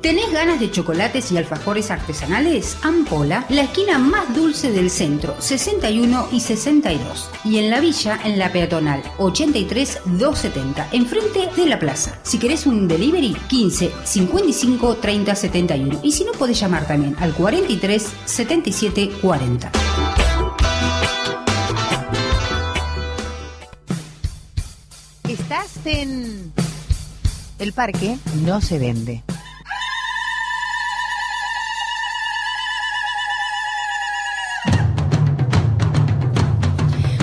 ¿Tenés ganas de chocolates y alfajores artesanales? Ampola, la esquina más dulce del centro, 61 y 62. Y en la villa, en la peatonal, 83 270, enfrente de la plaza. Si querés un delivery, 15 55 30 71. Y si no, podés llamar también al 43 77 40. Estás en... El parque no se vende.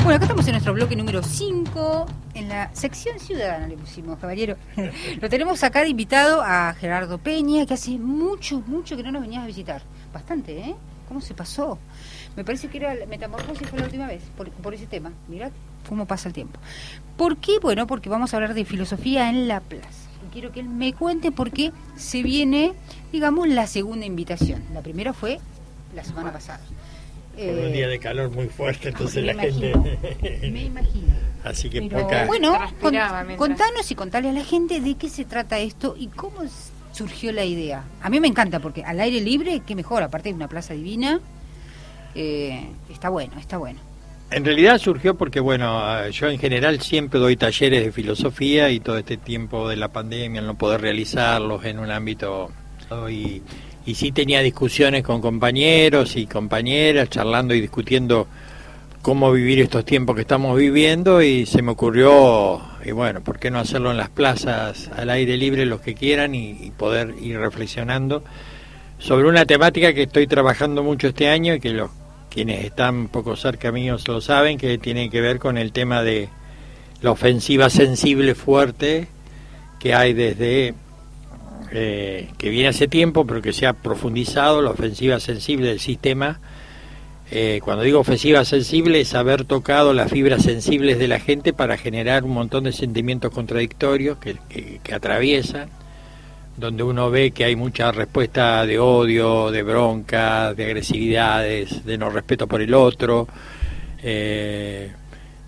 Bueno, acá estamos en nuestro bloque número 5, en la sección ciudadana le pusimos, caballero. Lo tenemos acá de invitado a Gerardo Peña, que hace mucho que no nos venías a visitar. Bastante, ¿eh? ¿Cómo se pasó? Me parece que era Metamorfosis fue la última vez, por ese tema. Mirá cómo pasa el tiempo. ¿Por qué? Bueno, porque vamos a hablar de filosofía en la plaza. Y quiero que él me cuente por qué se viene, digamos, la segunda invitación. La primera fue la semana pasada. Por un día de calor muy fuerte, entonces la imagino, gente... Me imagino. Así que Pero, poca... bueno, contanos y contale a la gente de qué se trata esto y cómo surgió la idea. A mí me encanta porque al aire libre, qué mejor, aparte de una plaza divina, está bueno, está bueno. En realidad surgió porque, bueno, yo en general siempre doy talleres de filosofía y todo este tiempo de la pandemia, al no poder realizarlos en un ámbito... Y sí tenía discusiones con compañeros y compañeras, charlando y discutiendo cómo vivir estos tiempos que estamos viviendo, y se me ocurrió, y bueno, ¿por qué no hacerlo en las plazas al aire libre los que quieran y poder ir reflexionando sobre una temática que estoy trabajando mucho este año y que quienes están un poco cerca míos lo saben, que tiene que ver con el tema de la ofensiva sensible fuerte que hay desde... que viene hace tiempo, pero que se ha profundizado, la ofensiva sensible del sistema. Cuando digo ofensiva sensible, es haber tocado las fibras sensibles de la gente para generar un montón de sentimientos contradictorios que atraviesan, donde uno ve que hay mucha respuesta de odio, de bronca, de agresividades, de no respeto por el otro,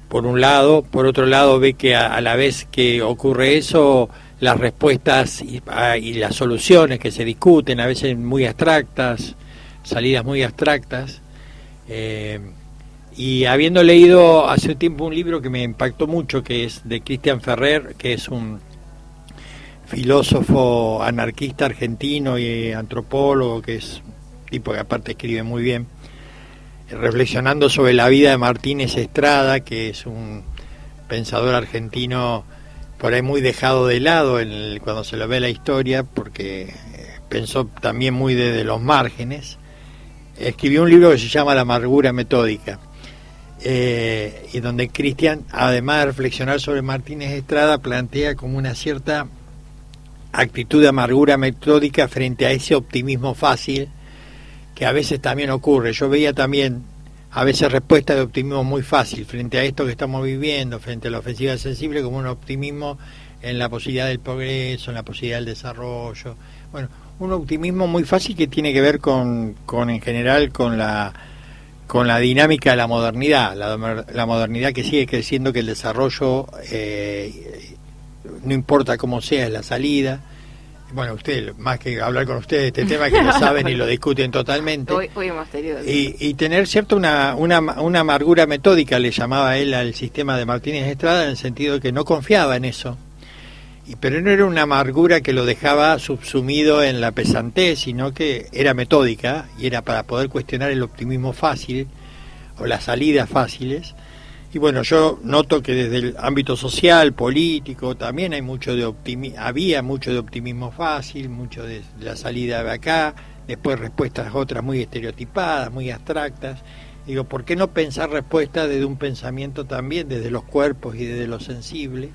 por un lado. Por otro lado, ve que a la vez que ocurre eso, las respuestas y las soluciones que se discuten, a veces muy abstractas, salidas muy abstractas. Y habiendo leído hace un tiempo un libro que me impactó mucho, que es de Cristian Ferrer, que es un filósofo anarquista argentino y antropólogo, que es un tipo que aparte escribe muy bien, reflexionando sobre la vida de Martínez Estrada, que es un pensador argentino por ahí muy dejado de lado cuando se lo ve la historia, porque pensó también muy desde los márgenes. Escribió un libro que se llama La amargura metódica, y donde Cristian, además de reflexionar sobre Martínez Estrada, plantea como una cierta actitud de amargura metódica frente a ese optimismo fácil que a veces también ocurre. Yo veía también a veces respuesta de optimismo muy fácil frente a esto que estamos viviendo, frente a la ofensiva sensible, como un optimismo en la posibilidad del progreso, en la posibilidad del desarrollo. Bueno, un optimismo muy fácil que tiene que ver con en general con la dinámica de la modernidad, la modernidad que sigue creciendo, que el desarrollo, no importa cómo sea, es la salida. Bueno, usted, más que hablar con ustedes de este tema, que lo saben y lo discuten totalmente. Hoy hemos tenido... Y tener cierto una amargura metódica, le llamaba él al sistema de Martínez Estrada, en el sentido de que no confiaba en eso. Pero no era una amargura que lo dejaba subsumido en la pesantez, sino que era metódica y era para poder cuestionar el optimismo fácil o las salidas fáciles. Y bueno, yo noto que desde el ámbito social, político, también hay había mucho de optimismo fácil, mucho de la salida de acá, después respuestas otras muy estereotipadas, muy abstractas. Digo, ¿por qué no pensar respuestas desde un pensamiento también, desde los cuerpos y desde lo sensible,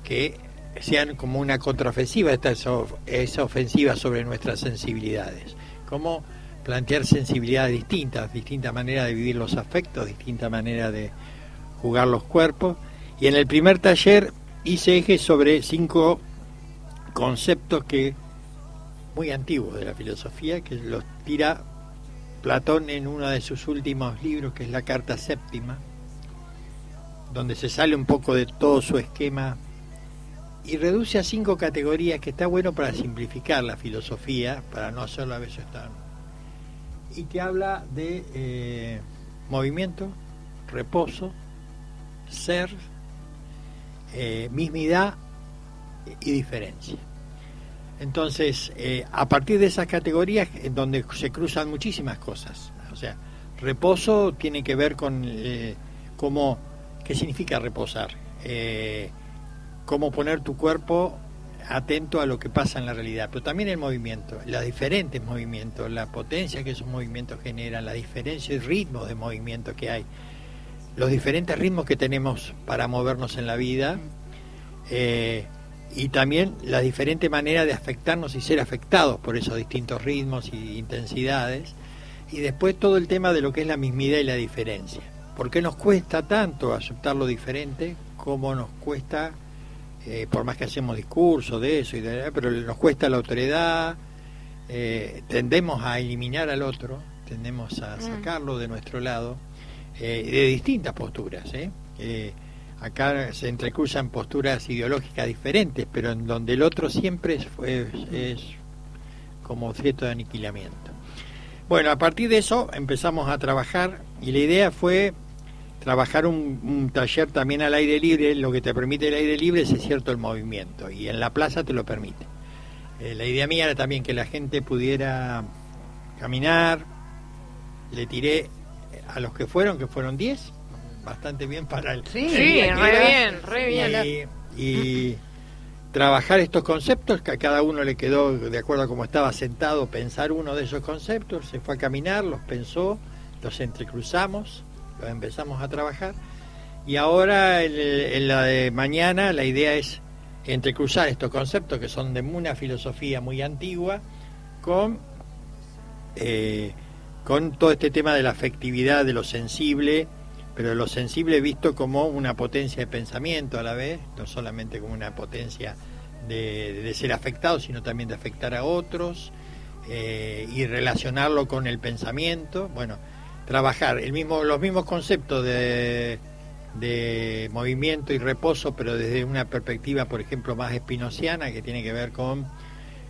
que sean como una contraofensiva, esa ofensiva sobre nuestras sensibilidades? ¿Cómo plantear sensibilidades distintas maneras de vivir los afectos, distinta manera de jugar los cuerpos? Y en el primer taller hice eje sobre 5 conceptos muy antiguos de la filosofía, que los tira Platón en uno de sus últimos libros, que es la Carta Séptima, donde se sale un poco de todo su esquema y reduce a 5 categorías, que está bueno para simplificar la filosofía, para no hacerlo a veces tan... Y que habla de movimiento, reposo, ser, mismidad y diferencia. Entonces, a partir de esas categorías, en donde se cruzan muchísimas cosas. O sea, reposo tiene que ver con qué significa reposar, cómo poner tu cuerpo atento a lo que pasa en la realidad, pero también el movimiento, los diferentes movimientos, la potencia que esos movimientos generan, la diferencia y ritmos de movimiento que hay, los diferentes ritmos que tenemos para movernos en la vida, y también la diferente manera de afectarnos y ser afectados por esos distintos ritmos y intensidades, y después todo el tema de lo que es la mismidad y la diferencia. ¿Por qué nos cuesta tanto aceptar lo diferente? ¿Cómo nos cuesta, por más que hacemos discursos de eso, pero nos cuesta la otredad, tendemos a eliminar al otro, tendemos a sacarlo de nuestro lado, de distintas posturas, acá se entrecruzan posturas ideológicas diferentes, pero en donde el otro siempre es como objeto de aniquilamiento. Bueno, a partir de eso empezamos a trabajar, y la idea fue trabajar un taller también al aire libre. Lo que te permite el aire libre es cierto el movimiento, y en la plaza te lo permite. La idea mía era también que la gente pudiera caminar. Le tiré a los que fueron 10, bastante bien para el... Sí, re bien. Y trabajar estos conceptos, que a cada uno le quedó, de acuerdo a cómo estaba sentado, pensar uno de esos conceptos, se fue a caminar, los pensó, los entrecruzamos, los empezamos a trabajar, y ahora en la de mañana la idea es entrecruzar estos conceptos que son de una filosofía muy antigua con todo este tema de la afectividad, de lo sensible, pero lo sensible visto como una potencia de pensamiento a la vez, no solamente como una potencia de ser afectado, sino también de afectar a otros, y relacionarlo con el pensamiento. Bueno, trabajar los mismos conceptos de movimiento y reposo, pero desde una perspectiva, por ejemplo, más espinociana, que tiene que ver con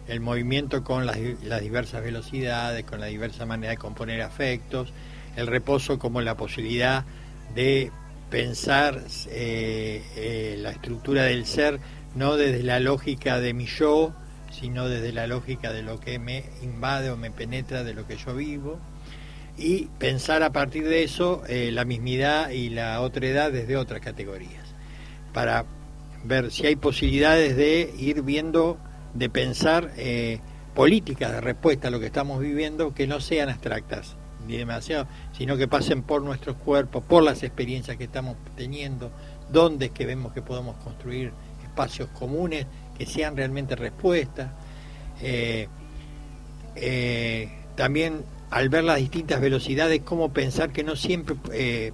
el movimiento con las diversas velocidades, con la diversa manera de componer afectos, el reposo como la posibilidad de pensar la estructura del ser, no desde la lógica de mi yo, sino desde la lógica de lo que me invade o me penetra de lo que yo vivo, y pensar a partir de eso la mismidad y la otredad desde otras categorías, para ver si hay posibilidades de ir viendo, de pensar políticas de respuesta a lo que estamos viviendo que no sean abstractas ni demasiado, sino que pasen por nuestros cuerpos, por las experiencias que estamos teniendo, donde es que vemos que podemos construir espacios comunes que sean realmente respuestas. También al ver las distintas velocidades, cómo pensar que no siempre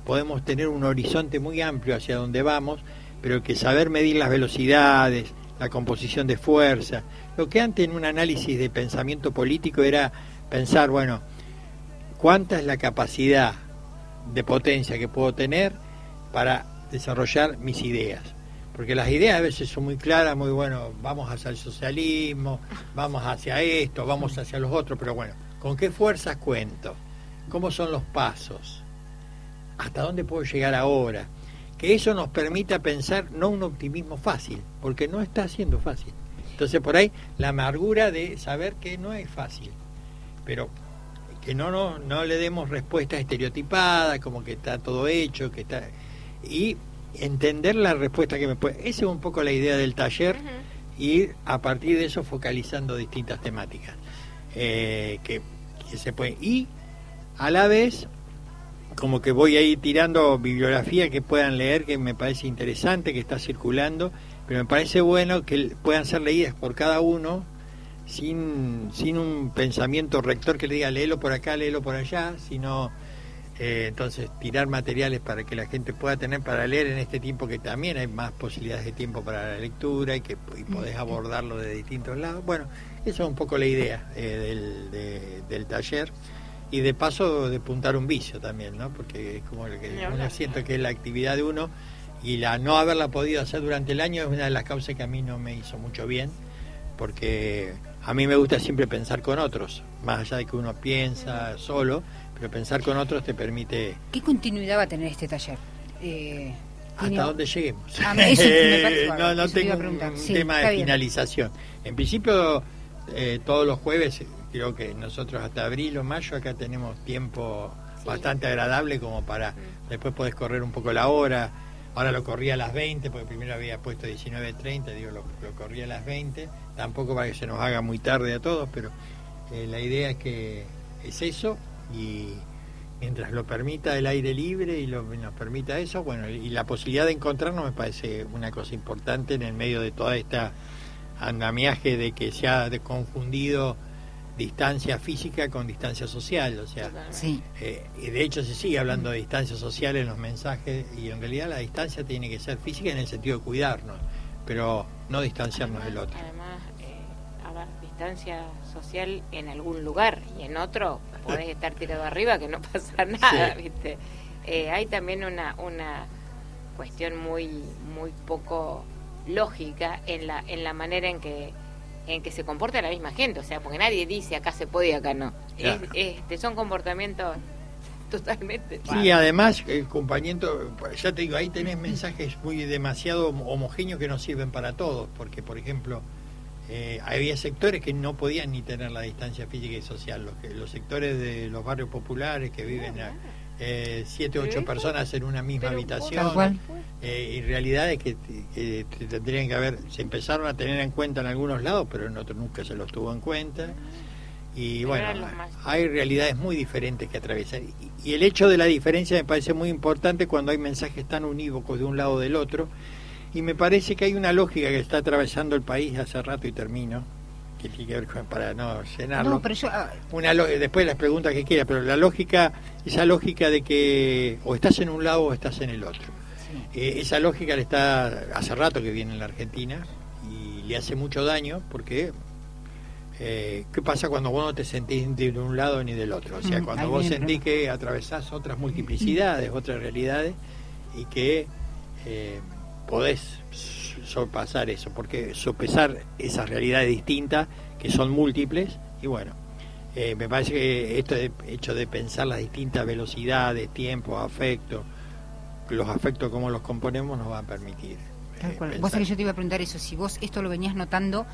podemos tener un horizonte muy amplio hacia donde vamos, pero que saber medir las velocidades, la composición de fuerza. Lo que antes en un análisis de pensamiento político era pensar, bueno, ¿cuánta es la capacidad de potencia que puedo tener para desarrollar mis ideas? Porque las ideas a veces son muy claras, muy bueno, vamos hacia el socialismo, vamos hacia esto, vamos hacia los otros, pero bueno, ¿con qué fuerzas cuento? ¿Cómo son los pasos? ¿Hasta dónde puedo llegar ahora? Que eso nos permita pensar no un optimismo fácil, porque no está siendo fácil. Entonces por ahí la amargura de saber que no es fácil, pero que no le demos respuesta estereotipada, como que está todo hecho, que está, y entender la respuesta que me puede. Esa es un poco la idea del taller, y a partir de eso focalizando distintas temáticas que se pueden, y a la vez como que voy a ir tirando bibliografía que puedan leer, que me parece interesante, que está circulando, pero me parece bueno que puedan ser leídas por cada uno sin un pensamiento rector que le diga léelo por acá, léelo por allá, sino entonces tirar materiales para que la gente pueda tener para leer en este tiempo, que también hay más posibilidades de tiempo para la lectura y podés abordarlo de distintos lados. Bueno, esa es un poco la idea del taller, y de paso de puntar un vicio también, ¿no? Porque es como el que uno siente que es la actividad de uno, Y la no haberla podido hacer durante el año es una de las causas que a mí no me hizo mucho bien, porque a mí me gusta siempre pensar con otros, más allá de que uno piensa solo, pero pensar con otros te permite... ¿Qué continuidad va a tener este taller? Hasta donde lleguemos. Eso me parece bárbaro, no eso te iba tengo a preguntar. un Sí, tema está de bien. finalización. En principio, todos los jueves, creo que nosotros hasta abril o mayo acá tenemos tiempo bastante agradable como para después podés correr un poco la hora. Ahora lo corrí a las 20, porque primero había puesto 19:30, digo, lo corrí a las 20, tampoco para que se nos haga muy tarde a todos, pero la idea es que es eso, y mientras lo permita el aire libre y nos permita eso, bueno, y la posibilidad de encontrarnos me parece una cosa importante en el medio de toda esta andamiaje de que se ha confundido distancia física con distancia social, o sea, Sí. y de hecho se sigue hablando de distancia social en los mensajes, y en realidad la distancia tiene que ser física en el sentido de cuidarnos, pero no distanciarnos del otro. Además, a ver, distancia social en algún lugar y en otro podés estar tirado arriba que no pasa nada, Sí. ¿viste? Hay también una cuestión muy poco lógica en la manera en que se comporta la misma gente, o sea, porque nadie dice acá se puede y acá no. Claro. Son comportamientos totalmente... Sí, además, compañero, ya te digo, ahí tenés mensajes muy demasiado homogéneos que no sirven para todos, porque, por ejemplo, había sectores que no podían ni tener la distancia física y social, los sectores de los barrios populares que viven 7 o 8 personas en una misma habitación. Tal cual. Y realidades que tendrían que haber, se empezaron a tener en cuenta en algunos lados, pero en otros nunca se los tuvo en cuenta. Y Pero bueno, eran los más... hay realidades muy diferentes que atravesar. Y el hecho de la diferencia me parece muy importante cuando hay mensajes tan unívocos de un lado o del otro. Y me parece que hay una lógica que está atravesando el país hace rato, y termino, que tiene que ver con, para no llenarlo. No, pero yo... Después las preguntas que quiera, pero esa lógica de que o estás en un lado o estás en el otro. Esa lógica le está hace rato que viene en la Argentina y le hace mucho daño, porque ¿qué pasa cuando vos no te sentís ni de un lado ni del otro? O sea, cuando ahí vos viene el sentís que atravesás otras multiplicidades, otras realidades, y que podés sopesar eso, porque sopesar esas realidades distintas que son múltiples, y bueno, me parece que esto hecho de pensar las distintas velocidades, tiempos, afectos, los afectos cómo los componemos, nos va a permitir Tal cual. pensar. Vos sabés que yo te iba a preguntar eso, si vos esto lo venías notando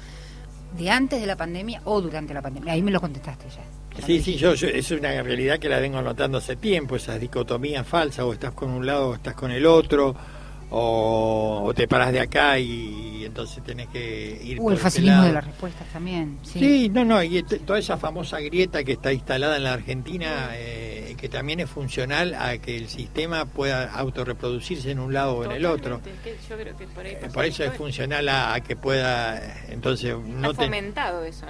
de antes de la pandemia o durante la pandemia. Ahí me lo contestaste ya. Sí, yo es una realidad que la vengo notando hace tiempo, esas dicotomías falsas, o estás con un lado o estás con el otro, o te parás de acá y entonces tenés que ir por El ese facilismo lado. de las respuestas también. Sí, y toda esa famosa grieta que está instalada en la Argentina, que también es funcional a que el sistema pueda autorreproducirse en un lado o en el otro. Totalmente, yo creo que por ahí pasa Por eso es todo. funcional a que pueda, entonces no Está fomentado eso,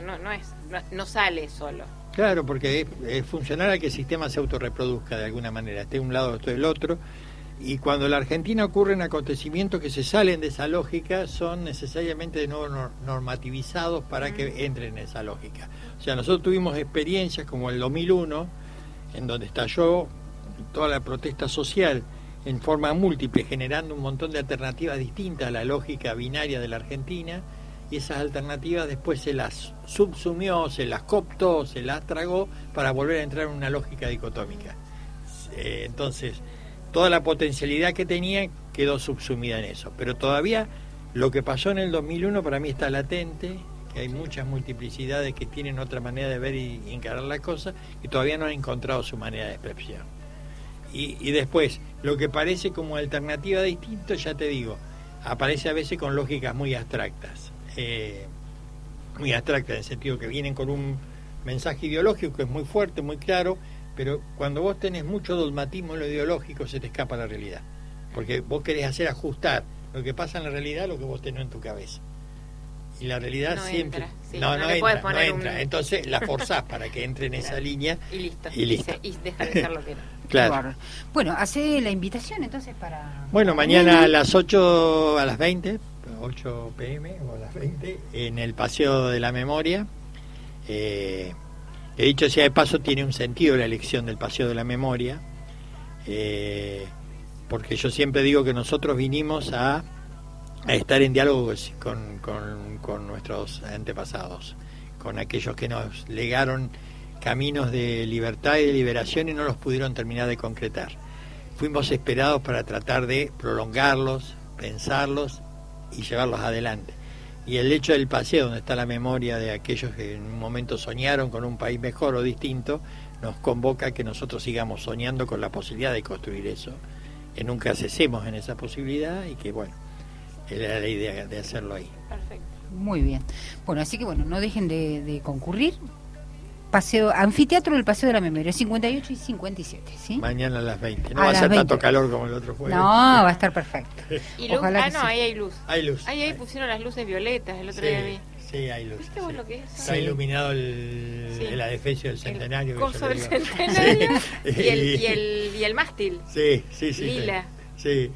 no sale solo. Claro, porque es funcional a que el sistema se autorreproduzca de alguna manera, esté de un lado o esté del otro. Y cuando en la Argentina ocurren acontecimientos que se salen de esa lógica, son necesariamente de nuevo normativizados para que entren en esa lógica. O sea, nosotros tuvimos experiencias como el 2001, en donde estalló toda la protesta social en forma múltiple, generando un montón de alternativas distintas a la lógica binaria de la Argentina, y esas alternativas después se las subsumió, se las cooptó, se las tragó para volver a entrar en una lógica dicotómica. Entonces, toda la potencialidad que tenía quedó subsumida en eso. Pero todavía lo que pasó en el 2001 para mí está latente, que hay muchas multiplicidades que tienen otra manera de ver y encarar las cosas, y todavía no han encontrado su manera de expresión. Y después, lo que parece como alternativa distinta, ya te digo, aparece a veces con lógicas muy abstractas. Muy abstractas en el sentido que vienen con un mensaje ideológico que es muy fuerte, muy claro, pero cuando vos tenés mucho dogmatismo en lo ideológico se te escapa la realidad, porque vos querés hacer ajustar lo que pasa en la realidad a lo que vos tenés en tu cabeza, y la realidad No siempre entra, sí, no le puedes poner entra. Entonces la forzás para que entre en esa línea Y listo. y listo. Y deja de ser lo que era. Claro. Bárbaro. Bueno, hace la invitación entonces para... Bueno, mañana a las 8, a las 20, 8 pm o a las 20, en el Paseo de la Memoria. He dicho sea de paso, tiene un sentido la elección del Paseo de la Memoria, porque yo siempre digo que nosotros vinimos a estar en diálogo con nuestros antepasados, con aquellos que nos legaron caminos de libertad y de liberación y no los pudieron terminar de concretar. Fuimos esperados para tratar de prolongarlos, pensarlos y llevarlos adelante. Y el hecho del paseo, donde está la memoria de aquellos que en un momento soñaron con un país mejor o distinto, nos convoca a que nosotros sigamos soñando con la posibilidad de construir eso, que nunca cesemos en esa posibilidad y que, bueno, era la idea de hacerlo ahí. Perfecto. Muy bien. Bueno, así que bueno, no dejen de concurrir. Paseo, Anfiteatro del Paseo de la Memoria, 58 y 57, ¿sí? Mañana a las 20. No A va a las ser 20. tanto calor como el otro jueves. No, va a estar perfecto. Y luz, Ojalá que no, sí. ahí hay luz. Hay luz. Ahí pusieron las luces violetas, el otro día vi. Sí, hay luz. ¿Viste vos sí. lo que es? Está Sí. iluminado Sí. el adefesio del centenario. El que coso yo le del digo. centenario Sí. y el mástil. Sí, sí, sí. Lila. Sí.